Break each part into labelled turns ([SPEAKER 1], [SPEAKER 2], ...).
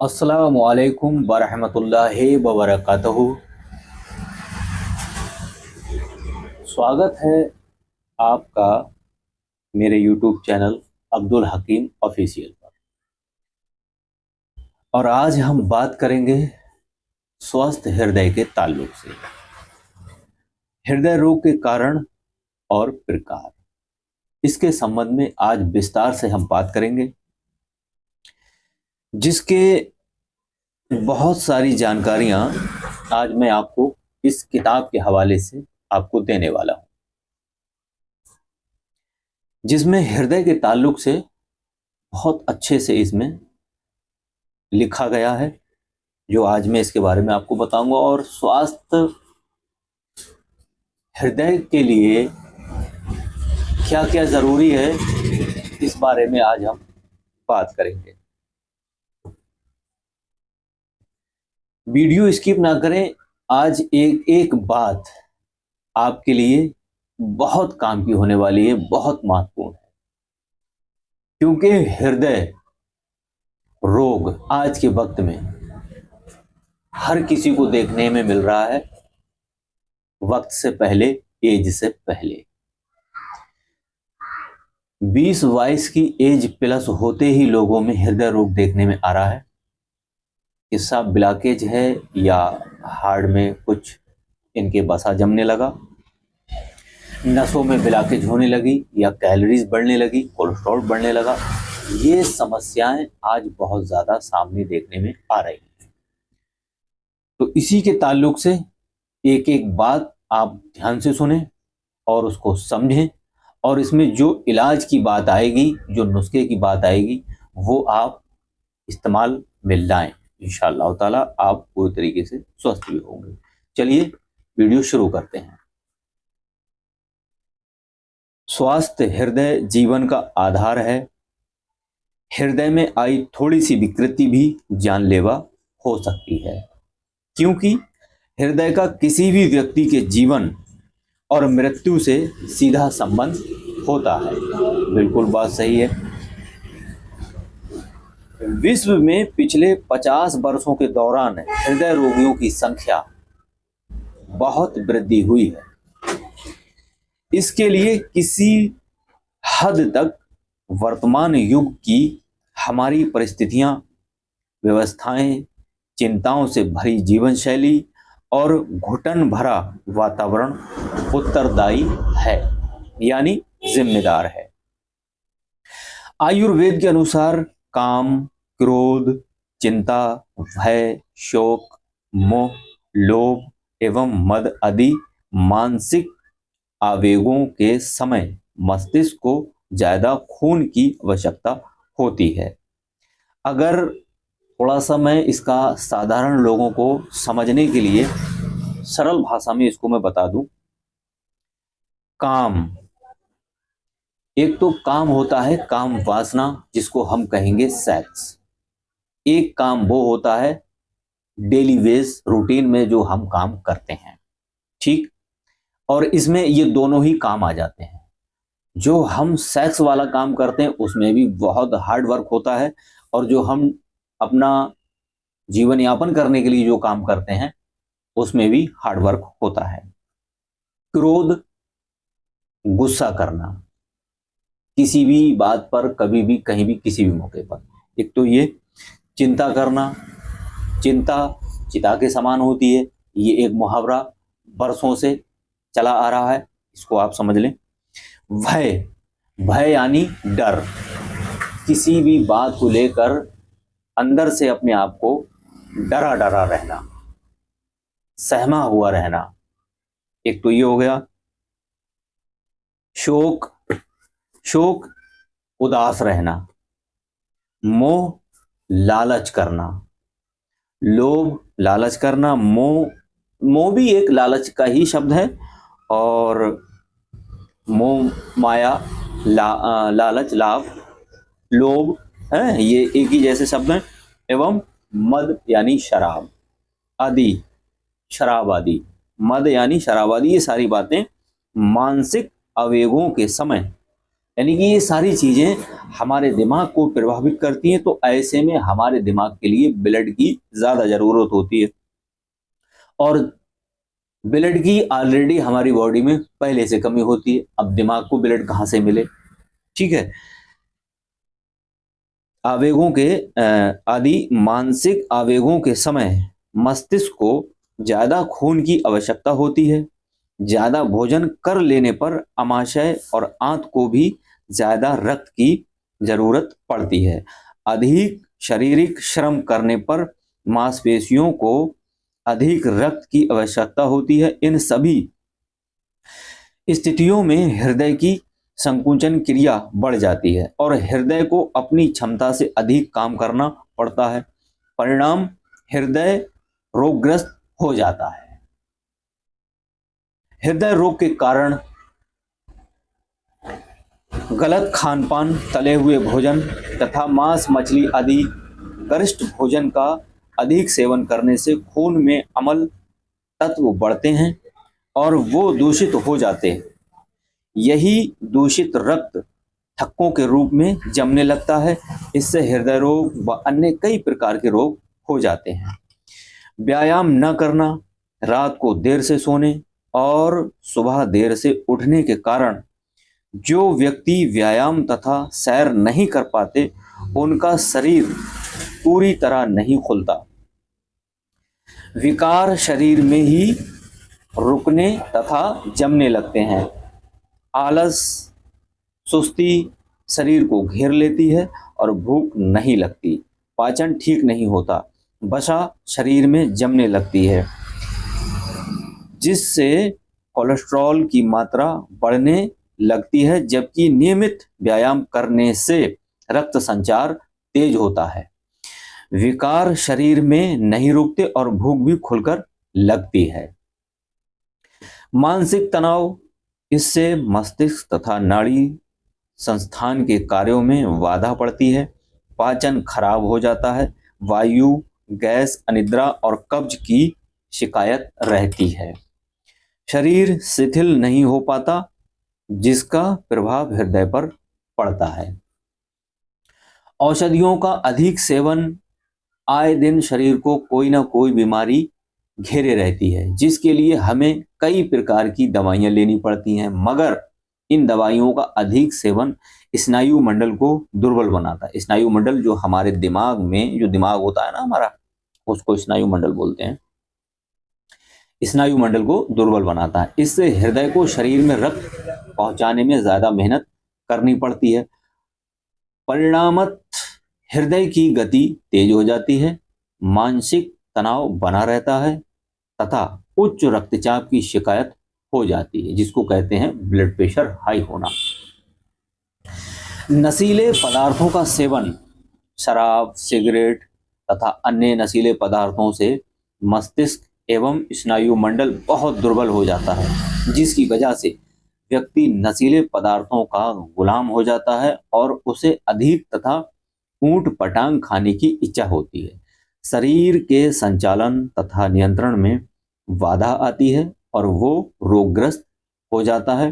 [SPEAKER 1] अस्सलामु अलैकुम वरहमतुल्लाहि वबरकातुहू। स्वागत है आपका मेरे यूट्यूब चैनल अब्दुल हकीम ऑफिशियल पर। और आज हम बात करेंगे स्वस्थ हृदय के ताल्लुक से, हृदय रोग के कारण और प्रकार। इसके संबंध में आज विस्तार से हम बात करेंगे, जिसके बहुत सारी जानकारियां आज मैं आपको इस किताब के हवाले से आपको देने वाला हूं, जिसमें हृदय के ताल्लुक से बहुत अच्छे से इसमें लिखा गया है, जो आज मैं इसके बारे में आपको बताऊंगा। और स्वास्थ्य हृदय के लिए क्या क्या ज़रूरी है, इस बारे में आज हम बात करेंगे। वीडियो स्किप ना करें। आज एक एक बात आपके लिए बहुत काम की होने वाली है, बहुत महत्वपूर्ण है, क्योंकि हृदय रोग आज के वक्त में हर किसी को देखने में मिल रहा है, वक्त से पहले, एज से पहले। 20-22 की एज प्लस होते ही लोगों में हृदय रोग देखने में आ रहा है। किस्सा ब्लॉकेज है या हार्ट में कुछ इनके वसा जमने लगा, नसों में ब्लॉकेज होने लगी, या कैलोरीज बढ़ने लगी, कोलेस्ट्रॉल बढ़ने लगा। ये समस्याएं आज बहुत ज़्यादा सामने देखने में आ रही हैं। तो इसी के ताल्लुक से एक एक बात आप ध्यान से सुनें और उसको समझें, और इसमें जो इलाज की बात आएगी, जो नुस्खे की बात आएगी, वो आप इस्तेमाल में लाएं। इंशाअल्लाह ताला आप पूरी तरीके से स्वस्थ भी होंगे। चलिए वीडियो शुरू करते हैं। स्वास्थ्य हृदय जीवन का आधार है। हृदय में आई थोड़ी सी विकृति भी जानलेवा हो सकती है, क्योंकि हृदय का किसी भी व्यक्ति के जीवन और मृत्यु से सीधा संबंध होता है। बिल्कुल बात सही है। विश्व में पिछले 50 वर्षों के दौरान हृदय रोगियों की संख्या बहुत वृद्धि हुई है। इसके लिए किसी हद तक वर्तमान युग की हमारी परिस्थितियां, व्यवस्थाएं, चिंताओं से भरी जीवन शैली और घुटन भरा वातावरण उत्तरदायी है, यानी जिम्मेदार है। आयुर्वेद के अनुसार काम, क्रोध, चिंता, भय, शोक, मोह, लोभ एवं मद आदि मानसिक आवेगों के समय मस्तिष्क को ज्यादा खून की आवश्यकता होती है। अगर थोड़ा सा मैं इसका साधारण लोगों को समझने के लिए सरल भाषा में इसको मैं बता दूं, काम, एक तो काम होता है काम वासना, जिसको हम कहेंगे सेक्स। एक काम वो होता है डेली बेस रूटीन में जो हम काम करते हैं, ठीक। और इसमें ये दोनों ही काम आ जाते हैं। जो हम सेक्स वाला काम करते हैं उसमें भी बहुत हार्ड वर्क होता है, और जो हम अपना जीवन यापन करने के लिए जो काम करते हैं उसमें भी हार्ड वर्क होता है। क्रोध, गुस्सा करना किसी भी बात पर, कभी भी, कहीं भी, किसी भी मौके पर। एक तो ये चिंता करना, चिंता चिता के समान होती है, ये एक मुहावरा बरसों से चला आ रहा है, इसको आप समझ लें। भय, भय यानी डर, किसी भी बात को लेकर अंदर से अपने आप को डरा डरा रहना, सहमा हुआ रहना, एक तो ये हो गया। शोक, शोक उदास रहना। मोह, लालच करना। लोभ, लालच करना। मोह, मोह भी एक लालच का ही शब्द है, और मोह, माया, लालच, लाभ, लोभ है, ये एक ही जैसे शब्द हैं। एवं मद यानी शराब आदि, शराब आदि, मद यानी शराब आदि, ये सारी बातें मानसिक आवेगों के समय यानी कि ये सारी चीजें हमारे दिमाग को प्रभावित करती हैं, तो ऐसे में हमारे दिमाग के लिए ब्लड की ज्यादा जरूरत होती है। और ब्लड की ऑलरेडी हमारी बॉडी में पहले से कमी होती है, अब दिमाग को ब्लड कहाँ से मिले। ठीक है। आवेगों के आदि मानसिक आवेगों के समय मस्तिष्क को ज्यादा खून की आवश्यकता होती है। ज्यादा भोजन कर लेने पर अमाशय और आंत को भी ज्यादा रक्त की जरूरत पड़ती है। अधिक शारीरिक श्रम करने पर मांसपेशियों को अधिक रक्त की आवश्यकता होती है। इन सभी स्थितियों में हृदय की संकुचन क्रिया बढ़ जाती है और हृदय को अपनी क्षमता से अधिक काम करना पड़ता है। परिणाम हृदय रोगग्रस्त हो जाता है। हृदय रोग के कारण गलत खानपान, तले हुए भोजन तथा मांस, मछली आदि गरिष्ठ भोजन का अधिक सेवन करने से खून में अम्ल तत्व बढ़ते हैं और वो दूषित हो जाते हैं। यही दूषित रक्त थक्कों के रूप में जमने लगता है। इससे हृदय रोग व अन्य कई प्रकार के रोग हो जाते हैं। व्यायाम न करना, रात को देर से सोने और सुबह देर से उठने के कारण जो व्यक्ति व्यायाम तथा सैर नहीं कर पाते, उनका शरीर पूरी तरह नहीं खुलता। विकार शरीर में ही रुकने तथा जमने लगते हैं। आलस, सुस्ती शरीर को घेर लेती है और भूख नहीं लगती। पाचन ठीक नहीं होता। वसा शरीर में जमने लगती है, जिससे कोलेस्ट्रॉल की मात्रा बढ़ने लगती है। जबकि नियमित व्यायाम करने से रक्त संचार तेज होता है। विकार शरीर में नहीं रुकते और भूख भी खुलकर लगती है। मानसिक तनाव, इससे मस्तिष्क तथा नाड़ी संस्थान के कार्यों में बाधा पड़ती है। पाचन खराब हो जाता है। वायु, गैस, अनिद्रा और कब्ज की शिकायत रहती है। शरीर शिथिल नहीं हो पाता, जिसका प्रभाव हृदय पर पड़ता है। औषधियों का अधिक सेवन, आए दिन शरीर को कोई ना कोई बीमारी घेरे रहती है, जिसके लिए हमें कई प्रकार की दवाइयां लेनी पड़ती हैं। मगर इन दवाइयों का अधिक सेवन स्नायु मंडल को दुर्बल बनाता है। स्नायु मंडल जो हमारे दिमाग में, जो दिमाग होता है ना हमारा, उसको स्नायु मंडल बोलते हैं। स्नायु मंडल को दुर्बल बनाता है। इससे हृदय को शरीर में रक्त पहुंचाने में ज्यादा मेहनत करनी पड़ती है। परिणामत हृदय की गति तेज हो जाती है, मानसिक तनाव बना रहता है तथा उच्च रक्तचाप की शिकायत हो जाती है, जिसको कहते हैं ब्लड प्रेशर हाई होना। नशीले पदार्थों का सेवन, शराब, सिगरेट तथा अन्य नशीले पदार्थों से मस्तिष्क एवं स्नायु मंडल बहुत दुर्बल हो जाता है, जिसकी वजह से व्यक्ति नशीले पदार्थों का गुलाम हो जाता है और उसे अधिक तथा ऊंट पटांग खाने की इच्छा होती है। शरीर के संचालन तथा नियंत्रण में बाधा आती है और वो रोगग्रस्त हो जाता है।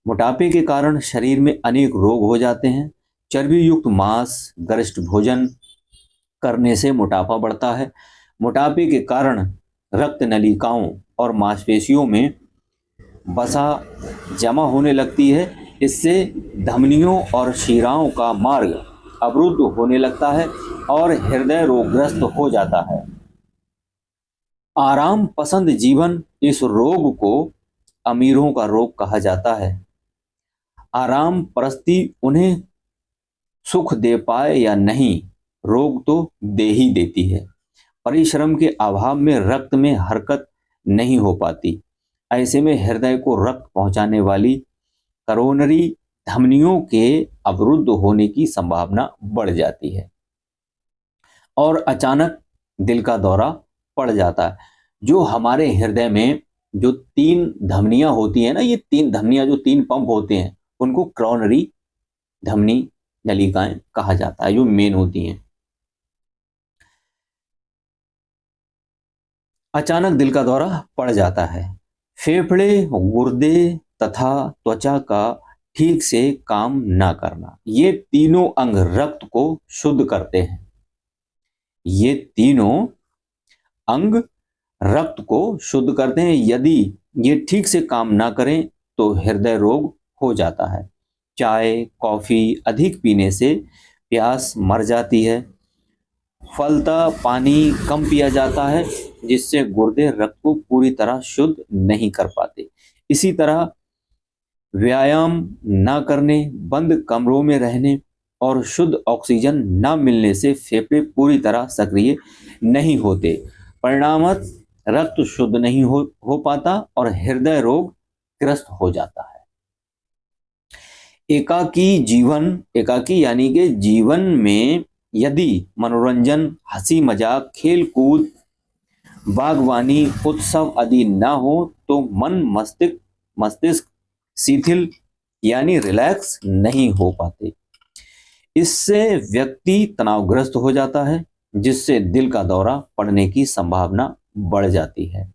[SPEAKER 1] मोटापे के कारण शरीर में अनेक रोग हो जाते हैं। चर्बी युक्त मांस, गरिष्ठ भोजन करने से मोटापा बढ़ता है। मोटापे के कारण रक्त नलिकाओं और मांसपेशियों में वसा जमा होने लगती है। इससे धमनियों और शिराओं का मार्ग अवरुद्ध होने लगता है और हृदय रोगग्रस्त हो जाता है। आराम पसंद जीवन, इस रोग को अमीरों का रोग कहा जाता है। आराम परस्ती उन्हें सुख दे पाए या नहीं, रोग तो दे ही देती है। परिश्रम के अभाव में रक्त में हरकत नहीं हो पाती। ऐसे में हृदय को रक्त पहुंचाने वाली करोनरी धमनियों के अवरुद्ध होने की संभावना बढ़ जाती है और अचानक दिल का दौरा पड़ जाता है। जो हमारे हृदय में जो 3 धमनियां होती हैं ना, ये 3 धमनियां, जो 3 पंप होते हैं, उनको करोनरी धमनी नलिकाएं कहा जाता है, जो मेन होती हैं। अचानक दिल का दौरा पड़ जाता है। फेफड़े, गुर्दे, तथा त्वचा का ठीक से काम ना करना। ये तीनों अंग रक्त को शुद्ध करते हैं। ये तीनों अंग रक्त को शुद्ध करते हैं। यदि ये ठीक से काम ना करें तो हृदय रोग हो जाता है। चाय कॉफी अधिक पीने से प्यास मर जाती है। फलतः पानी कम पिया जाता है, जिससे गुर्दे रक्त को पूरी तरह शुद्ध नहीं कर पाते। इसी तरह व्यायाम ना करने, बंद कमरों में रहने और शुद्ध ऑक्सीजन ना मिलने से फेफड़े पूरी तरह सक्रिय नहीं होते। परिणामत रक्त शुद्ध नहीं हो पाता और हृदय रोग ग्रस्त हो जाता है। एकाकी यानी कि जीवन में यदि मनोरंजन, हंसी मजाक, खेल कूद, बागवानी, उत्सव आदि ना हो तो मन मस्तिष्क शिथिल यानी रिलैक्स नहीं हो पाते। इससे व्यक्ति तनावग्रस्त हो जाता है, जिससे दिल का दौरा पड़ने की संभावना बढ़ जाती है।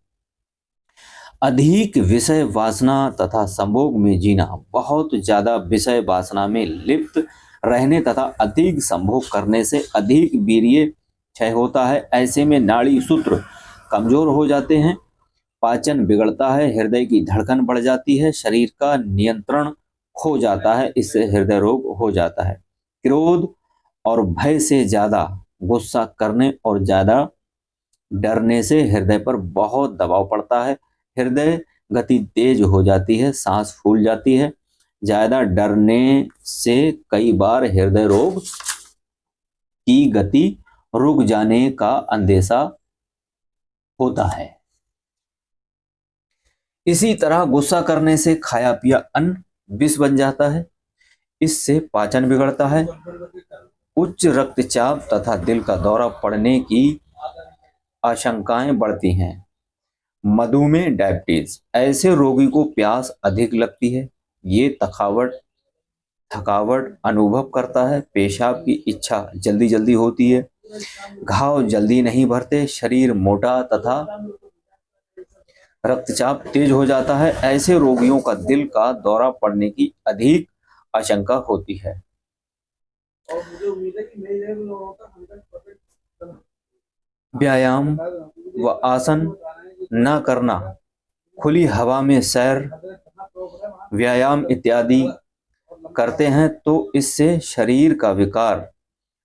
[SPEAKER 1] अधिक विषय वासना तथा संभोग में जीना, बहुत ज्यादा विषय वासना में लिप्त रहने तथा अधिक संभोग करने से अधिक वीर्य क्षय होता है। ऐसे में नाड़ी सूत्र कमजोर हो जाते हैं, पाचन बिगड़ता है, हृदय की धड़कन बढ़ जाती है, शरीर का नियंत्रण खो जाता है। इससे हृदय रोग हो जाता है। क्रोध और भय से ज्यादा गुस्सा करने और ज्यादा डरने से हृदय पर बहुत दबाव पड़ता है। हृदय गति तेज हो जाती है, सांस फूल जाती है। ज्यादा डरने से कई बार हृदय रोग की गति रुक जाने का अंदेशा होता है। इसी तरह गुस्सा करने से खाया पिया अन्न विष बन जाता है। इससे पाचन बिगड़ता है, उच्च रक्तचाप तथा दिल का दौरा पड़ने की आशंकाएं बढ़ती हैं। मधुमेह, डायबिटीज, ऐसे रोगी को प्यास अधिक लगती है। ये थकावट अनुभव करता है, पेशाब की इच्छा जल्दी जल्दी होती है, घाव जल्दी नहीं भरते, शरीर मोटा तथा रक्तचाप तेज हो जाता है। ऐसे रोगियों का दिल का दौरा पड़ने की अधिक आशंका होती है। व्यायाम व आसन न करना, खुली हवा में सैर, व्यायाम इत्यादि करते हैं तो इससे शरीर का विकार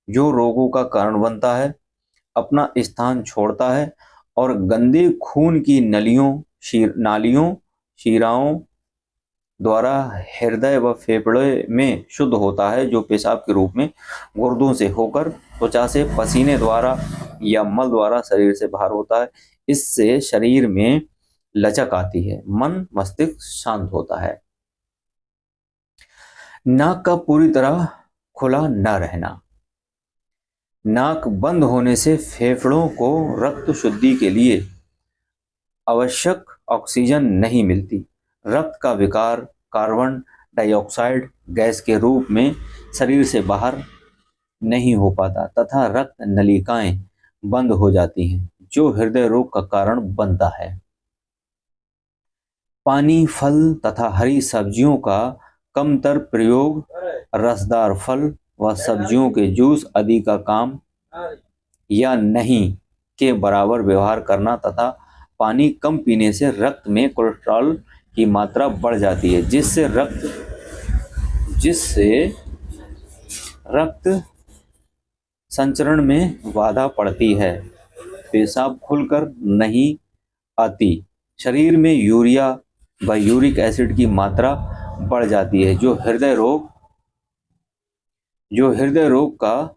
[SPEAKER 1] जो रोगों का कारण बनता है अपना स्थान छोड़ता है और गंदे खून की नालियों शिराओं द्वारा हृदय व फेफड़े में शुद्ध होता है, जो पेशाब के रूप में गुर्दों से होकर त्वचा से पसीने द्वारा या मल द्वारा शरीर से बाहर होता है। इससे शरीर में लचक आती है, मन मस्तिष्क शांत होता है। नाक का पूरी तरह खुला न रहना, नाक बंद होने से फेफड़ों को रक्त शुद्धि के लिए आवश्यक ऑक्सीजन नहीं मिलती। रक्त का विकार कार्बन डाइऑक्साइड गैस के रूप में शरीर से बाहर नहीं हो पाता तथा रक्त नलिकाएं बंद हो जाती हैं, जो हृदय रोग का कारण बनता है। पानी, फल तथा हरी सब्जियों का कमतर प्रयोग, रसदार फल व सब्जियों के जूस आदि का काम या नहीं के बराबर व्यवहार करना तथा पानी कम पीने से रक्त में कोलेस्ट्रॉल की मात्रा बढ़ जाती है, जिससे रक्त संचरण में बाधा पड़ती है, पेशाब खुलकर नहीं आती, शरीर में यूरिया व यूरिक एसिड की मात्रा बढ़ जाती है, जो हृदय रोग का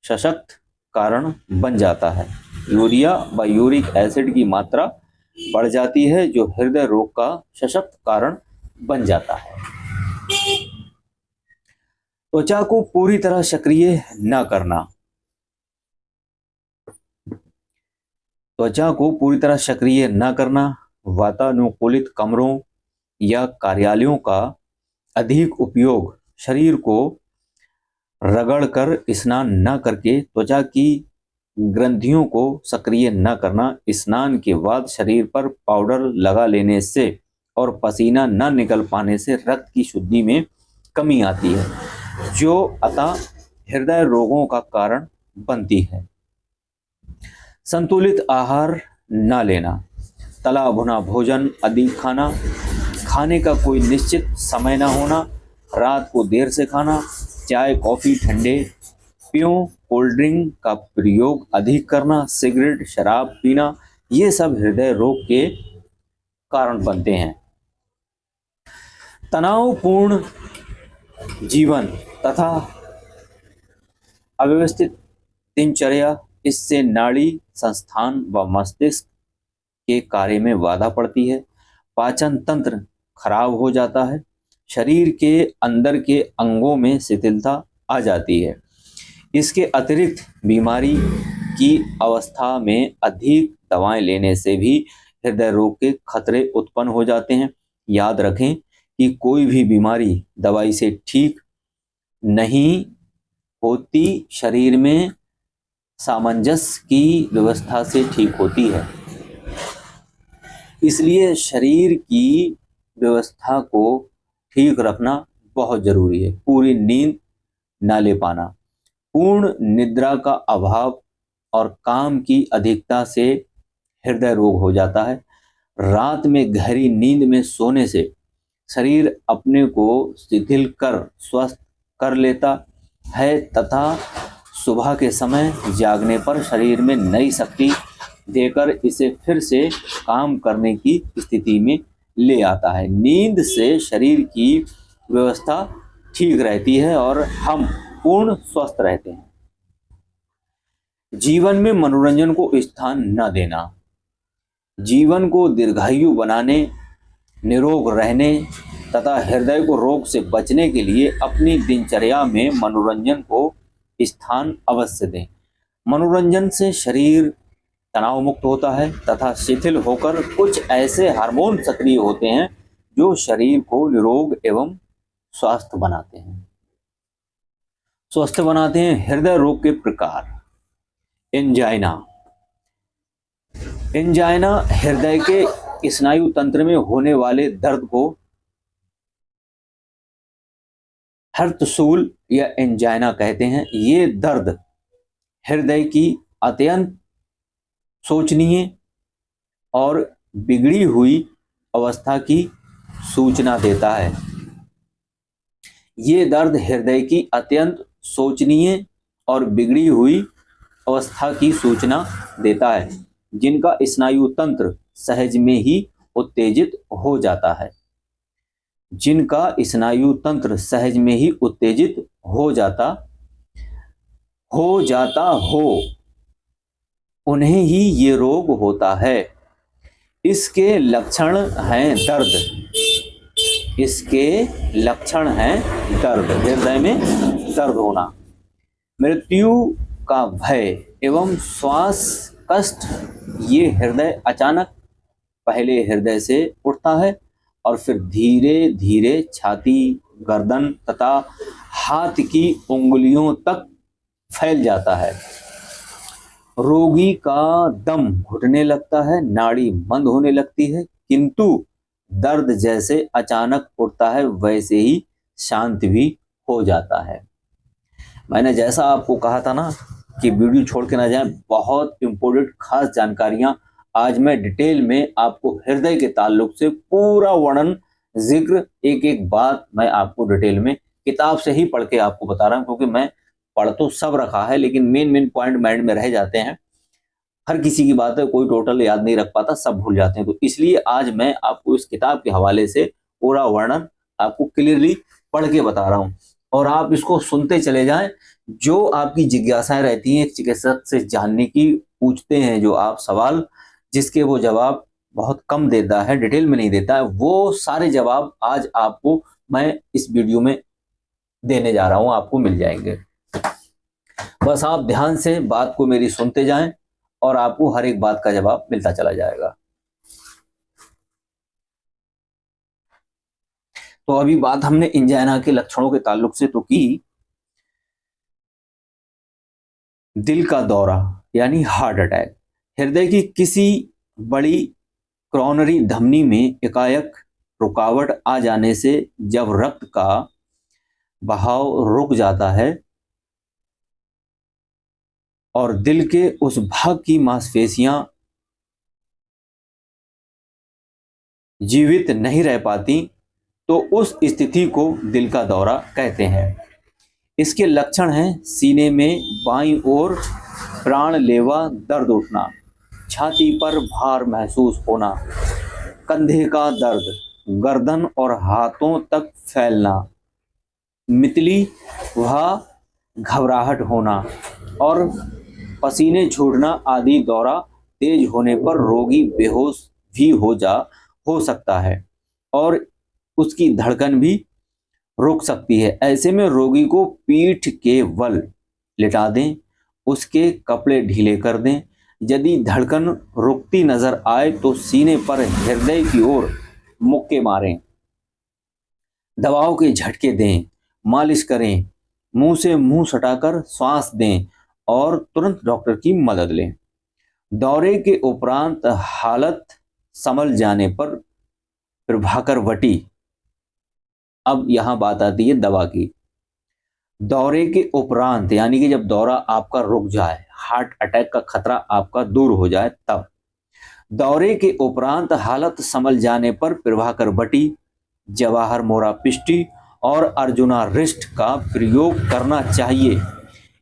[SPEAKER 1] सशक्त कारण बन जाता है। यूरिया व यूरिक एसिड की मात्रा बढ़ जाती है, जो हृदय रोग का सशक्त कारण बन जाता है। त्वचा को पूरी तरह सक्रिय न करना, त्वचा को पूरी तरह सक्रिय न करना, वातानुकूलित कमरों या कार्यालयों का अधिक उपयोग, शरीर को रगड़कर स्नान न करके त्वचा की ग्रंथियों को सक्रिय न करना, स्नान के बाद शरीर पर पाउडर लगा लेने से और पसीना न निकल पाने से रक्त की शुद्धि में कमी आती है, जो अतः हृदय रोगों का कारण बनती है। संतुलित आहार न लेना, तला भुना भोजन अधिक खाना, खाने का कोई निश्चित समय न होना, रात को देर से खाना, चाय कॉफ़ी ठंडे पेयों कोल्ड ड्रिंक का प्रयोग अधिक करना, सिगरेट शराब पीना, ये सब हृदय रोग के कारण बनते हैं। तनावपूर्ण जीवन तथा अव्यवस्थित दिनचर्या, इससे नाड़ी संस्थान व मस्तिष्क के कार्य में बाधा पड़ती है, पाचन तंत्र खराब हो जाता है, शरीर के अंदर के अंगों में शिथिलता आ जाती है। इसके अतिरिक्त बीमारी की अवस्था में अधिक दवाएं लेने से भी हृदय रोग के खतरे उत्पन्न हो जाते हैं। याद रखें कि कोई भी बीमारी दवाई से ठीक नहीं होती, शरीर में सामंजस्य की व्यवस्था से ठीक होती है। इसलिए शरीर की व्यवस्था को ठीक रखना बहुत जरूरी है। पूरी नींद ना ले पाना, पूर्ण निद्रा का अभाव और काम की अधिकता से हृदय रोग हो जाता है। रात में गहरी नींद में सोने से शरीर अपने को शिथिल कर स्वस्थ कर लेता है तथा सुबह के समय जागने पर शरीर में नई शक्ति देकर इसे फिर से काम करने की स्थिति में ले आता है। नींद से शरीर की व्यवस्था ठीक रहती है और हम पूर्ण स्वस्थ रहते हैं। जीवन में मनोरंजन को स्थान न देना, जीवन को दीर्घायु बनाने, निरोग रहने तथा हृदय को रोग से बचने के लिए अपनी दिनचर्या में मनोरंजन को स्थान अवश्य दें। मनोरंजन से शरीर तनाव मुक्त होता है तथा शिथिल होकर कुछ ऐसे हार्मोन सक्रिय होते हैं जो शरीर को निरोग एवं स्वस्थ बनाते हैं। हृदय रोग के प्रकार। एंजाइना हृदय के स्नायु तंत्र में होने वाले दर्द को हर्तशूल या एंजाइना कहते हैं। ये दर्द हृदय की अत्यंत शोचनीय और बिगड़ी हुई अवस्था की सूचना देता है। ये दर्द हृदय की अत्यंत शोचनीय और बिगड़ी हुई अवस्था की सूचना देता है, जिनका स्नायु तंत्र सहज में ही उत्तेजित हो जाता है। उन्हें ही ये रोग होता है। इसके लक्षण हैं दर्द, हृदय में दर्द होना, मृत्यु का भय एवं श्वास कष्ट। ये हृदय अचानक पहले हृदय से उठता है और फिर धीरे धीरे छाती, गर्दन तथा हाथ की उंगलियों तक फैल जाता है। रोगी का दम घुटने लगता है, नाड़ी बंद होने लगती है, किंतु दर्द जैसे अचानक उठता है वैसे ही शांत भी हो जाता है। मैंने जैसा आपको कहा था ना कि वीडियो छोड़ के ना जाएं, बहुत इंपॉर्टेंट खास जानकारियां आज मैं डिटेल में आपको हृदय के ताल्लुक से पूरा वर्णन जिक्र एक एक बात मैं आपको डिटेल में किताब से ही पढ़ के आपको बता रहा हूं, क्योंकि मैं पढ़ तो सब रखा है लेकिन मेन पॉइंट माइंड में रह जाते हैं। हर किसी की बात है, कोई टोटल याद नहीं रख पाता, सब भूल जाते हैं। तो इसलिए आज मैं आपको इस किताब के हवाले से पूरा वर्णन आपको क्लियरली पढ़ के बता रहा हूं और आप इसको सुनते चले जाएं। जो आपकी जिज्ञासाएं रहती हैं चिकित्सक से जानने की, पूछते हैं जो आप सवाल जिसके वो जवाब बहुत कम देता है, डिटेल में नहीं देता है, वो सारे जवाब आज आपको मैं इस वीडियो में देने जा रहा हूं, आपको मिल जाएंगे। बस आप ध्यान से बात को मेरी सुनते जाएं और आपको हर एक बात का जवाब मिलता चला जाएगा। तो अभी बात हमने एंजाइना के लक्षणों के ताल्लुक से तो की। दिल का दौरा यानी हार्ट अटैक, हृदय की किसी बड़ी कोरोनरी धमनी में एकाएक रुकावट आ जाने से जब रक्त का बहाव रुक जाता है और दिल के उस भाग की मांसपेशियां जीवित नहीं रह पाती तो उस स्थिति को दिल का दौरा कहते हैं। इसके लक्षण हैं सीने में बाईं ओर प्राण लेवा दर्द उठना, छाती पर भार महसूस होना, कंधे का दर्द, गर्दन और हाथों तक फैलना, मितली व घबराहट होना और पसीने छूटना आदि। दौरा तेज होने पर रोगी बेहोश भी हो सकता है और उसकी धड़कन भी रुक सकती है। ऐसे में रोगी को पीठ के बल लिटा दें, उसके कपड़े ढीले कर दें। यदि धड़कन रुकती नजर आए तो सीने पर हृदय की ओर मुक्के मारें, दवाओं के झटके दें, मालिश करें, मुंह से मुंह सटाकर श्वास दें और तुरंत डॉक्टर की मदद लें। दौरे के उपरांत हालत संभल जाने पर प्रभाकर वटी। अब यहां बात आती है दवा की। दौरे के उपरांत यानी कि जब दौरा आपका रुक जाए, हार्ट अटैक का खतरा आपका दूर हो जाए, तब दौरे के उपरांत हालत संभल जाने पर प्रभाकर वटी, जवाहर मोरा पिष्टी और अर्जुना रिस्ट का प्रयोग करना चाहिए।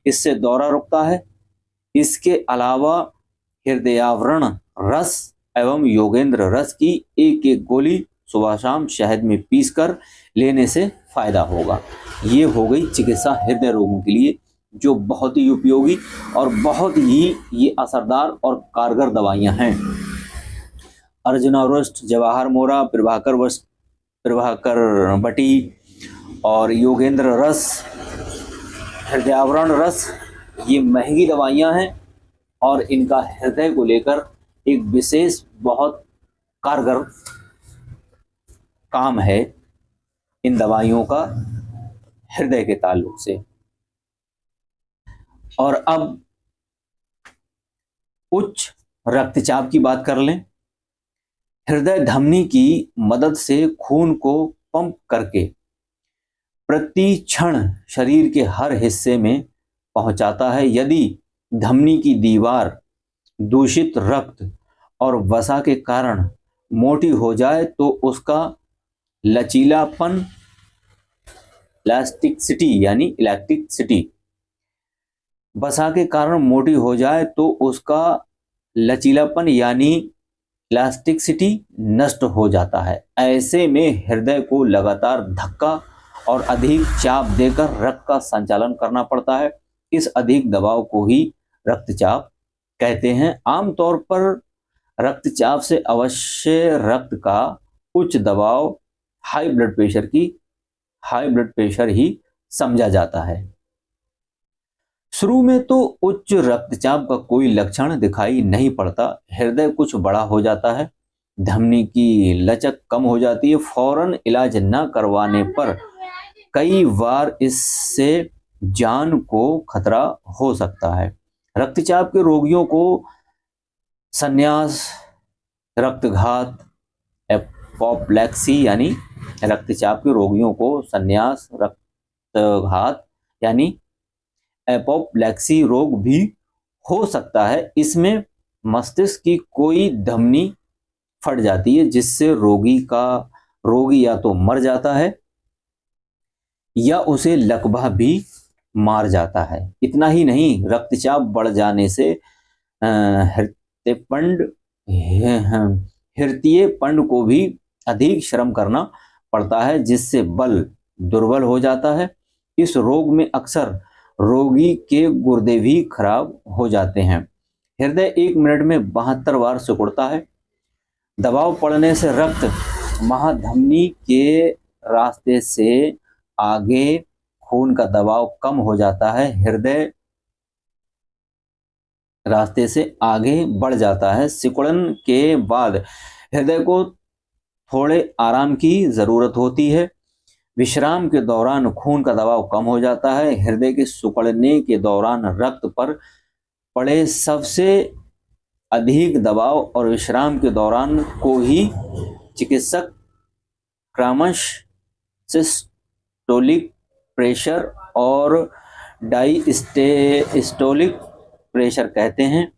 [SPEAKER 1] इससे दौरा रुकता है। इसके अलावा हृदयावरण रस एवं योगेंद्र रस की एक एक गोली सुबह शाम शहद में पीसकर लेने से फायदा होगा। ये हो गई चिकित्सा हृदय रोगों के लिए, जो बहुत ही उपयोगी और बहुत ही ये असरदार और कारगर दवाइयां हैं। अर्जुना रिस्ट, जवाहर मोरा, प्रभाकर वटी और योगेंद्र रस, हृदयावरण रस, ये महंगी दवाइयां हैं और इनका हृदय को लेकर एक विशेष बहुत कारगर काम है इन दवाइयों का हृदय के ताल्लुक से। और अब उच्च रक्तचाप की बात कर लें। हृदय धमनी की मदद से खून को पंप करके प्रति क्षण शरीर के हर हिस्से में पहुंचाता है। यदि धमनी की दीवार दूषित रक्त और वसा के कारण मोटी हो जाए तो उसका लचीलापन, इलास्टिसिटी वसा के कारण मोटी हो जाए तो उसका लचीलापन यानी इलास्टिसिटी नष्ट हो जाता है। ऐसे में हृदय को लगातार धक्का और अधिक चाप देकर रक्त का संचालन करना पड़ता है। इस अधिक दबाव को ही रक्तचाप कहते हैं। आमतौर पर रक्तचाप से अवश्य रक्त का उच्च दबाव, हाई ब्लड प्रेशर ही समझा जाता है। शुरू में तो उच्च रक्तचाप का कोई लक्षण दिखाई नहीं पड़ता। हृदय कुछ बड़ा हो जाता है, धमनी की लचक कम हो जाती है। फौरन इलाज न करवाने पर कई बार इससे जान को खतरा हो सकता है। रक्तचाप के रोगियों को संन्यास, रक्तघात, एपोप्लेक्सी यानी रक्तचाप के रोगियों को संन्यास, रक्तघात यानी एपोप्लेक्सी रोग भी हो सकता है। इसमें मस्तिष्क की कोई धमनी फट जाती है जिससे रोगी या तो मर जाता है या उसे लकवा भी मार जाता है। इतना ही नहीं, रक्तचाप बढ़ जाने से हृदय पंड को भी अधिक श्रम करना पड़ता है जिससे बल दुर्बल हो जाता है। इस रोग में अक्सर रोगी के गुर्दे भी खराब हो जाते हैं। हृदय 1 मिनट में 72 बार सिकुड़ता है। दबाव पड़ने से रक्त महाधमनी के रास्ते से आगे खून का दबाव कम हो जाता है, हृदय रास्ते से आगे बढ़ जाता है। सिकुड़न के बाद हृदय को थोड़े आराम की जरूरत होती है। विश्राम के दौरान खून का दबाव कम हो जाता है। हृदय के सिकुड़ने के दौरान रक्त पर पड़े सबसे अधिक दबाव और विश्राम के दौरान को ही चिकित्सक क्रमश सिस्टोलिक प्रेशर और डायस्टोलिक प्रेशर कहते हैं।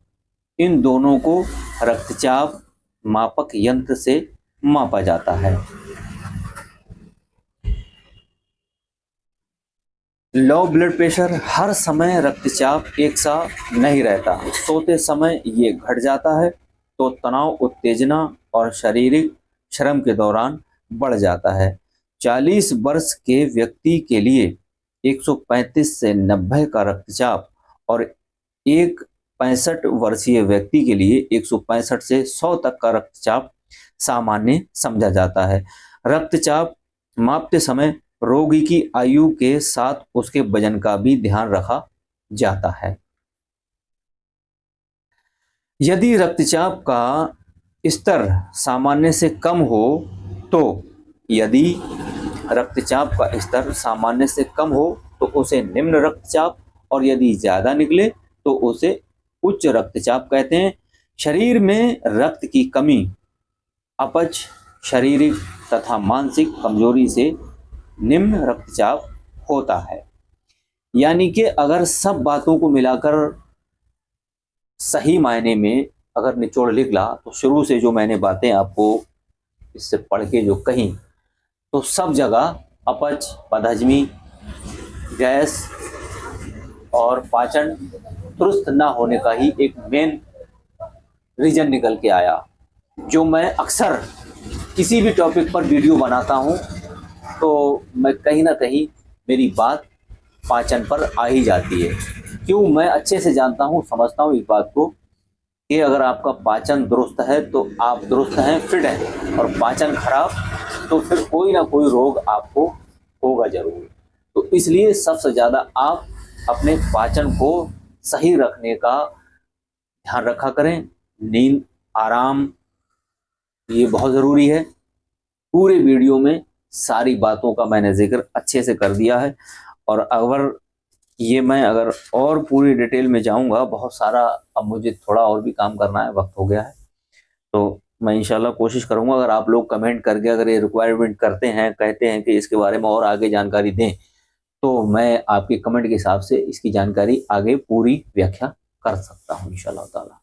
[SPEAKER 1] इन दोनों को रक्तचाप मापक यंत्र से मापा जाता है। लो ब्लड प्रेशर, हर समय रक्तचाप एक सा नहीं रहता, सोते समय ये घट जाता है तो तनाव, उत्तेजना और शारीरिक श्रम के दौरान बढ़ जाता है। 40 वर्ष के व्यक्ति के लिए 135 से 90 का रक्तचाप और एक 65 वर्षीय व्यक्ति के लिए 165 से 100 तक का रक्तचाप सामान्य समझा जाता है। रक्तचाप मापते समय रोगी की आयु के साथ उसके वजन का भी ध्यान रखा जाता है। यदि रक्तचाप का स्तर सामान्य से कम हो तो उसे निम्न रक्तचाप, और यदि ज्यादा निकले तो उसे उच्च रक्तचाप कहते हैं। शरीर में रक्त की कमी, अपच, शारीरिक तथा मानसिक कमजोरी से निम्न रक्तचाप होता है। यानी कि अगर सब बातों को मिलाकर सही मायने में अगर निचोड़ निकला तो शुरू से जो मैंने बातें आपको इससे पढ़ के जो कही, तो सब जगह अपच, बदहजमी, गैस और पाचन दुरुस्त ना होने का ही एक मेन रीजन निकल के आया। जो मैं अक्सर किसी भी टॉपिक पर वीडियो बनाता हूँ तो मैं कहीं ना कहीं मेरी बात पाचन पर आ ही जाती है। क्यों? मैं अच्छे से जानता हूँ, समझता हूँ इस बात को कि अगर आपका पाचन दुरुस्त है तो आप दुरुस्त हैं, फिट हैं, और पाचन खराब तो फिर कोई ना कोई रोग आपको होगा जरूर। तो इसलिए सबसे ज़्यादा आप अपने पाचन को सही रखने का ध्यान रखा करें। नींद, आराम, ये बहुत ज़रूरी है। पूरे वीडियो में सारी बातों का मैंने जिक्र अच्छे से कर दिया है, और अगर और पूरी डिटेल में जाऊंगा, बहुत सारा अब मुझे थोड़ा और भी काम करना है, वक्त हो गया है, तो मैं इंशाल्लाह कोशिश करूंगा। अगर आप लोग कमेंट करके अगर ये रिक्वायरमेंट करते हैं, कहते हैं कि इसके बारे में और आगे जानकारी दें, तो मैं आपके कमेंट के हिसाब से इसकी जानकारी आगे पूरी व्याख्या कर सकता हूँ इंशाल्लाह ताला।